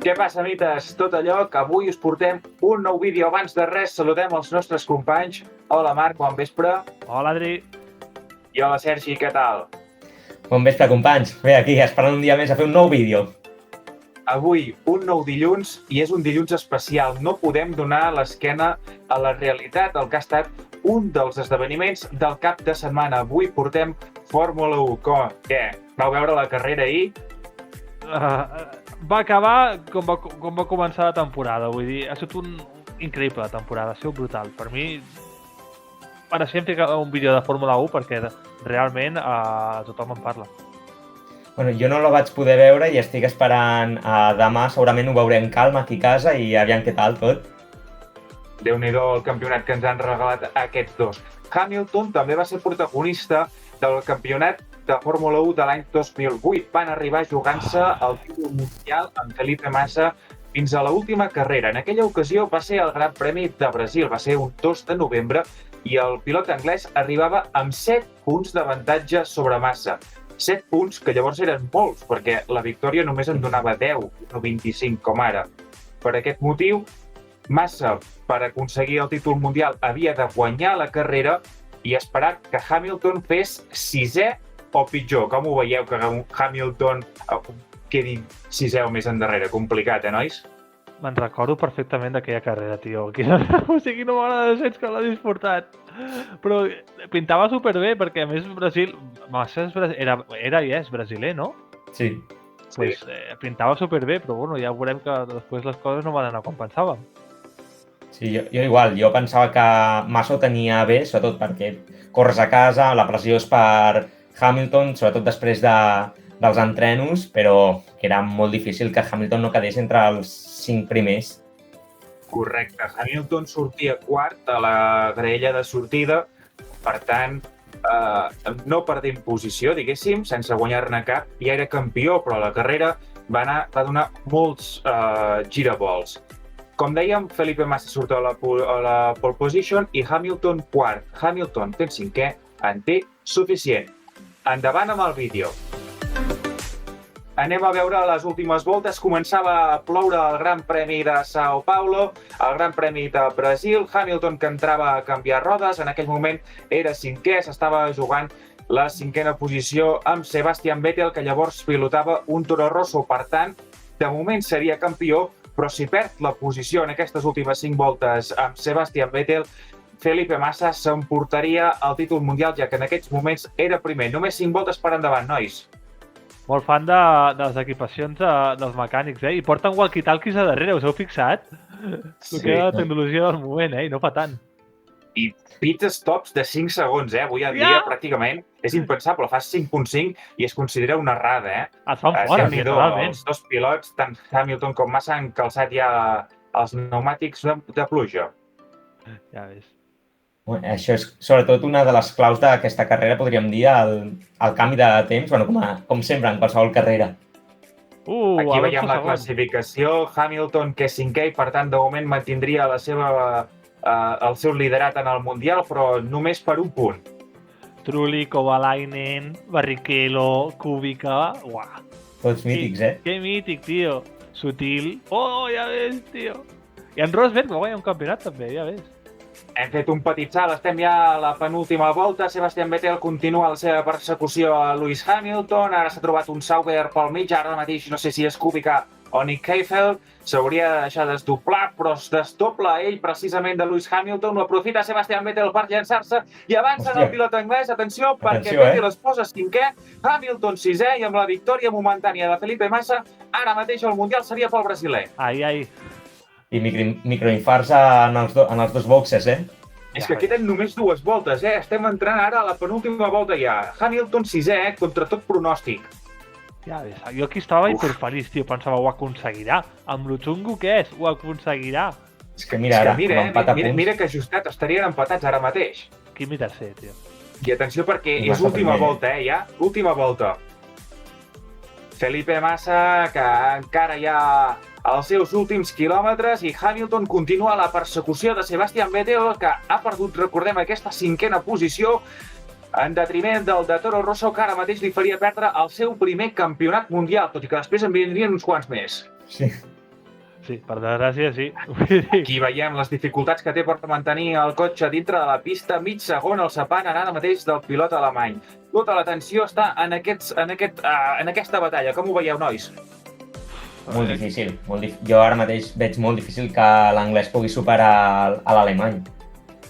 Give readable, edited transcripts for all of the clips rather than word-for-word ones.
Què passa, mites? Tot allò que avui us portem un nou vídeo. Abans de res, saludem els nostres companys. Hola, Marc, bon vespre. Hola, Adri. I hola, Sergi, què tal? Bon vespre, companys. Bé, aquí, esperant un dia més a fer un nou vídeo. Avui, un nou dilluns, i és un dilluns especial. No podem donar l'esquena a la realitat, el que ha estat un dels esdeveniments del cap de setmana. Avui portem Fórmula 1. Què? Vau veure la carrera ahir? Va acabar com va començar la temporada. Vull dir, ha sigut increïble la temporada, ha sigut brutal. Per mi, mereixem fer un vídeo de Fórmula 1 perquè realment tothom en parla. Bueno, jo no la vaig poder veure i estic esperant demà, segurament ho veurem calma aquí a casa i aviam què tal tot. Déu-n'hi-do el campionat que ens han regalat aquests dos. Hamilton també va ser protagonista del campionat de Fórmula 1 de l'any 2008. Van arribar jugant-se el títol mundial amb Felipe Massa fins a l'última carrera. En aquella ocasió va ser el Gran Premi de Brasil, va ser un 2 de novembre i el pilot anglès arribava amb 7 punts d'avantatge sobre Massa. 7 punts que llavors eren molts, perquè la victòria només en donava 10, no 25 com ara. Per aquest motiu, Massa, per aconseguir el títol mundial, havia de guanyar la carrera i esperar que Hamilton fes sisè o pitjor. Com ho veieu, que Hamilton quedi sisè o més endarrere? Complicat, nois? Me'n recordo perfectament d'aquella carrera, tio. O sigui, no m'agrada gens que l'hagis portat. Però pintava superbé, perquè a més Brasil... Massa era i és brasiler, no? Sí. Pues, pintava superbé, però bueno, ja veurem que després les coses no van anar com pensàvem. Sí, jo igual. Jo pensava que Massa ho tenia bé, sobretot perquè corres a casa, la pressió és per Hamilton, sobretot després dels entrenos, però que era molt difícil que Hamilton no quedés entre els 5 primers. Correcte. Hamilton sortia quart a la graella de sortida, per tant, no perdent posició, diguéssim, sense guanyar-ne cap. Ja era campió, però la carrera va donar molts giravolts. Com dèiem, Felipe Massa surt a la pole position i Hamilton quart. Hamilton, que en cinquè, en té suficient. Endavant amb el vídeo. Anem a veure les últimes voltes. Començava a ploure el Gran Premi de São Paulo, el Gran Premi de Brasil. Hamilton, que entrava a canviar rodes, en aquell moment era cinquè, s'estava jugant la cinquena posició amb Sebastian Vettel, que llavors pilotava un Toro Rosso. Per tant, de moment seria campió, però si perd la posició en aquestes últimes 5 voltes amb Sebastian Vettel, Felipe Massa s'emportaria el títol mundial, ja que en aquests moments era primer. Només 5 voltes per endavant, nois. Molt fan de les equipacions dels mecànics, I porten walkie-talkies a darrere, us heu fixat? Sí. Que la tecnologia del moment, I no fa tant. I pit stops de 5 segons, Avui en dia, pràcticament, és impensable. Fas 5.5 i es considera una errada, Et fan fora, realment. Els dos pilots, tant Hamilton com Massa, han calçat ja els pneumàtics de pluja. Ja ves. Bueno, això és sobretot una de les claus d'aquesta carrera, podríem dir, el canvi de temps, com sempre en qualsevol carrera. Aquí veiem la classificació. Hamilton, que és cinquè, i per tant, de moment mantindria el seu liderat en el Mundial, però només per un punt. Trulli, Kovalainen, Barrichello, Kubica... Uah. Tots mítics, Que mític, tio. Sutil. Oh, ja ves, tio. I en Rosberg va guanyar un campionat, també, ja ves. Hem fet un petit salt, estem ja a la penúltima volta. Sebastian Vettel continua la seva persecució a Lewis Hamilton. Ara s'ha trobat un Sauber pel mig, ara mateix no sé si és Kubica o Nick Heidfeld. S'hauria de deixar desdoblar, però es desdobla ell precisament de Lewis Hamilton. Ho aprofita Sebastian Vettel per llançar-se i avança en el pilot anglès. Atenció, perquè Vettel es posa cinquè, Hamilton sisè, i amb la victòria momentània de Felipe Massa, ara mateix el Mundial seria pel brasiler. Ai. I microinfarts en els dos boxes, És que queden només 2 voltes, Estem entrant ara a la penúltima volta ja. Hamilton sisè, contra tot pronòstic. Ja ves, jo aquí estava hiperfeliç, tio. Pensava, ho aconseguirà. Amb lo xungo que és, ho aconseguirà. És que mira ara, com empat a punts. Mira que ajustat, estarien empatats ara mateix. Quimi tercer, tio. I atenció perquè és última volta, ja. Última volta. Felipe Massa, que encara hi ha els seus últims quilòmetres, i Hamilton continua la persecució de Sebastian Vettel, que ha perdut, recordem, aquesta cinquena posició en detriment del de Toro Rosso, que ara mateix li faria perdre el seu primer campionat mundial, tot i que després en vindrien uns quants més. Sí. Sí, per desgràcia, sí. Vull dir, Aquí veiem les dificultats que té per mantenir el cotxe dintre de la pista, mig segon el separen ara mateix del pilot alemany. Tota l'atenció està en aquesta batalla. Com ho veieu, nois? Molt difícil. Jo ara mateix veig molt difícil que l'anglès pugui superar a l'alemany.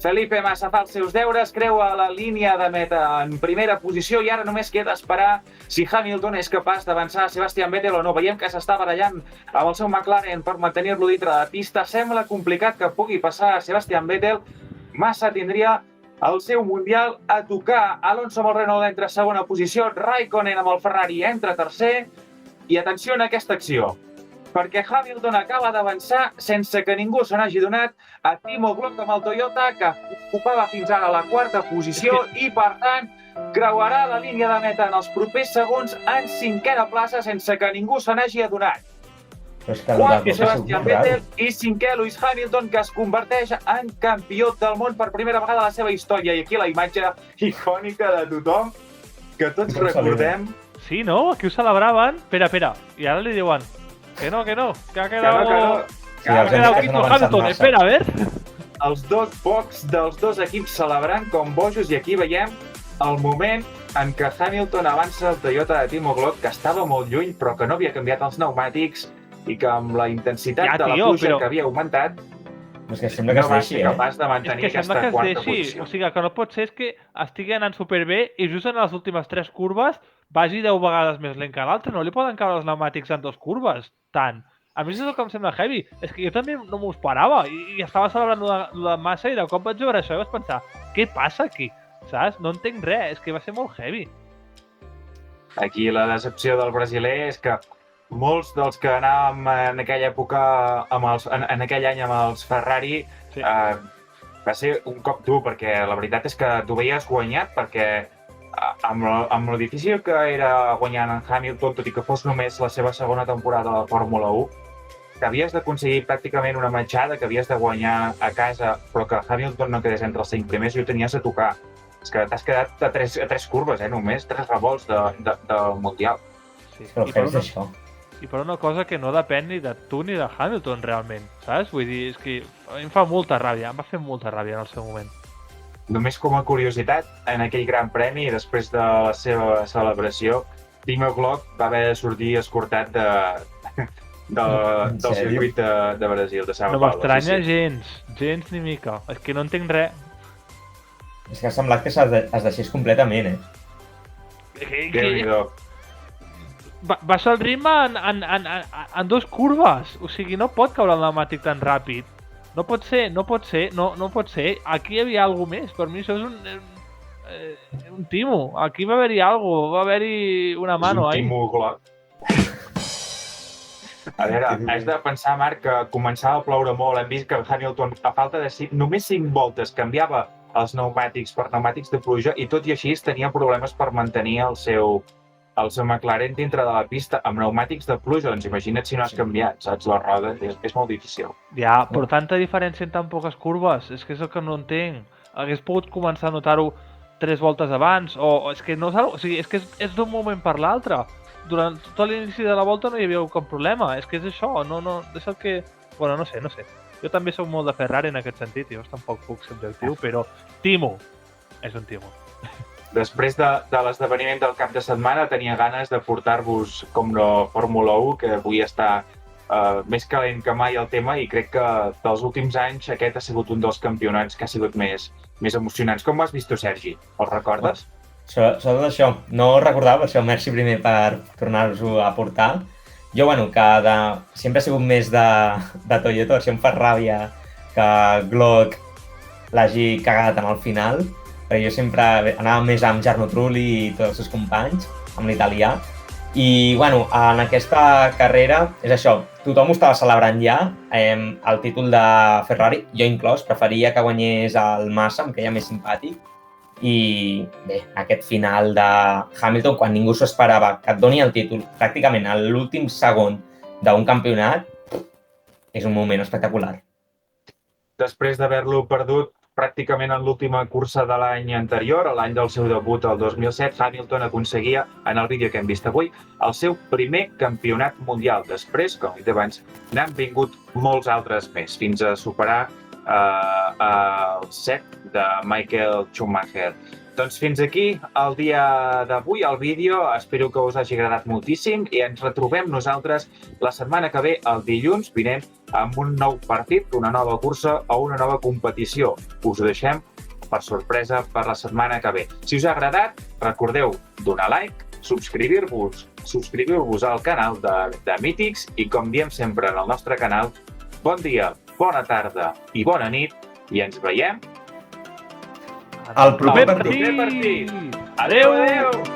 Felipe Massa fa els seus deures, creua la línia de meta en primera posició i ara només queda esperar si Hamilton és capaç d'avançar a Sebastian Vettel o no. Veiem que s'està barallant amb el seu McLaren per mantenir-lo dintre de la pista. Sembla complicat que pugui passar a Sebastian Vettel. Massa tindria el seu Mundial a tocar. Alonso amb el Renault entra a segona posició, Raikkonen amb el Ferrari entra tercer. I atenció en aquesta acció, perquè Hamilton acaba d'avançar sense que ningú se n'hagi donat a Timo Glock amb el Toyota, que ocupava fins ara la quarta posició i, per tant, creuarà la línia de meta en els propers segons en cinquena plaça sense que ningú se n'hagi adonat. Però és que Quart Sebastian Vettel i cinquè Lewis Hamilton, que es converteix en campió del món per primera vegada a la seva història. I aquí la imatge icònica de tothom, que tots recordem. sí, no? Aquí ho celebraven. Espera. I ara li diuen que no, que ha quedado... Sí, els Hamilton, no avançat massa. espera, a ver. Els dos box dels dos equips celebrant com bojos, i aquí veiem el moment en què Hamilton avança el Toyota de Timo Glock, que estava molt lluny però que no havia canviat els pneumàtics i que amb la intensitat de la pluja que havia augmentat És que sembla que no es va deixi, ser capaç de És mantenir que sembla aquesta que es quarta deixi. posició. O sigui, que no pot ser és que estigui anant superbé i just en les últimes 3 curves vagi 10 vegades més lent que l'altre. No li poden caure els pneumàtics en 2 curves, tant. A mi és el que em sembla heavy. És que jo també no m'ho esperava i estava celebrant la massa i de cop vaig veure això i vaig pensar, què passa aquí? Saps? No entenc res, és que va ser molt heavy. Aquí la decepció del brasiler és que molts dels que anàvem en aquella època, en aquell any amb els Ferrari, Sí. va ser un cop dur, perquè la veritat és que t'ho veies guanyat, perquè amb lo difícil que era guanyar en Hamilton, tot i que fos només la seva segona temporada a la Fórmula 1, que havies d'aconseguir pràcticament una matxada, que havies de guanyar a casa, però que Hamilton no quedés entre els 5 primers i ho tenies a tocar. És que t'has quedat a tres curves, només 3 revolts del Mundial. Sí. Però què és això? I per una cosa que no depèn ni de tu ni de Hamilton, realment, saps? Vull dir, és que a mi em fa molta ràbia, em va fer molta ràbia en el seu moment. Només com a curiositat, en aquell gran premi, després de la seva celebració, Timo Glock va haver de sortir escortat del circuit de Brasil, de São No Paulo. m'estranya gens ni mica. És que no entenc res. És que ha semblat que es deixés completament, Déu-n'hi-do. Baixa el ritme en 2 curves. O sigui, no pot caure el pneumàtic tan ràpid. No pot ser. Aquí hi havia alguna més. Per mi això és un timo. Aquí va haver-hi alguna cosa. Va haver-hi una mano ahí. És un Timo Glock. A veure, has de pensar, Marc, que començava a ploure molt. Hem vist que Hamilton, a falta de només 5 voltes, canviava els pneumàtics per pneumàtics de pluja i tot i així tenia problemes per mantenir el seu McLaren dintre de la pista amb pneumàtics de pluja. Doncs imagina't si no has canviat, saps? La roda és molt difícil. Ja, però tanta diferència en tan poques curves. És que és el que no entenc. Hagués pogut començar a notar-ho 3 voltes abans, o és que no és que és d'un moment per l'altre. Durant tot l'inici de la volta no hi havia cap problema. És que és això, no, és el que... Bueno, no sé. Jo també soc molt de Ferrari en aquest sentit, jo tampoc puc ser objectiu, però Timo és un Timo. Després de l'esdeveniment del cap de setmana tenia ganes de portar-vos com la Fórmula 1, que avui està més calent que mai el tema, i crec que dels últims anys aquest ha sigut un dels campionats que ha sigut més emocionants. Com ho has vist tu, Sergi? El recordes? Sobretot això, no ho recordava, per això merci primer per tornar-vos-ho a portar. Jo, que sempre he sigut més de Toyota, això em fa ràbia que Glock l'hagi cagat en el final, perquè jo sempre anava més amb Jarno Trulli i tots els seus companys, amb l'italià. I, en aquesta carrera, és això, tothom ho estava celebrant ja, el títol de Ferrari, jo inclòs, preferia que guanyés el Massa, em queia més simpàtic. I bé, aquest final de Hamilton, quan ningú s'ho esperava, que et doni el títol pràcticament a l'últim segon d'un campionat, és un moment espectacular. Després d'haver-lo perdut pràcticament en l'última cursa de l'any anterior, l'any del seu debut, el 2007, Hamilton aconseguia, en el vídeo que hem vist avui, el seu primer campionat mundial. Després, com he dit abans, n'han vingut molts altres més, fins a superar el 7 de Michael Schumacher. Doncs fins aquí el dia d'avui, el vídeo. Espero que us hagi agradat moltíssim i ens retrobem nosaltres la setmana que ve, el dilluns vinent, amb un nou partit, una nova cursa o una nova competició. Us ho deixem per sorpresa per la setmana que ve. Si us ha agradat, recordeu donar like, subscriure-vos al canal de Mítics i, com diem sempre en el nostre canal, bon dia, bona tarda i bona nit i ens veiem al proper partit. Adéu, adéu!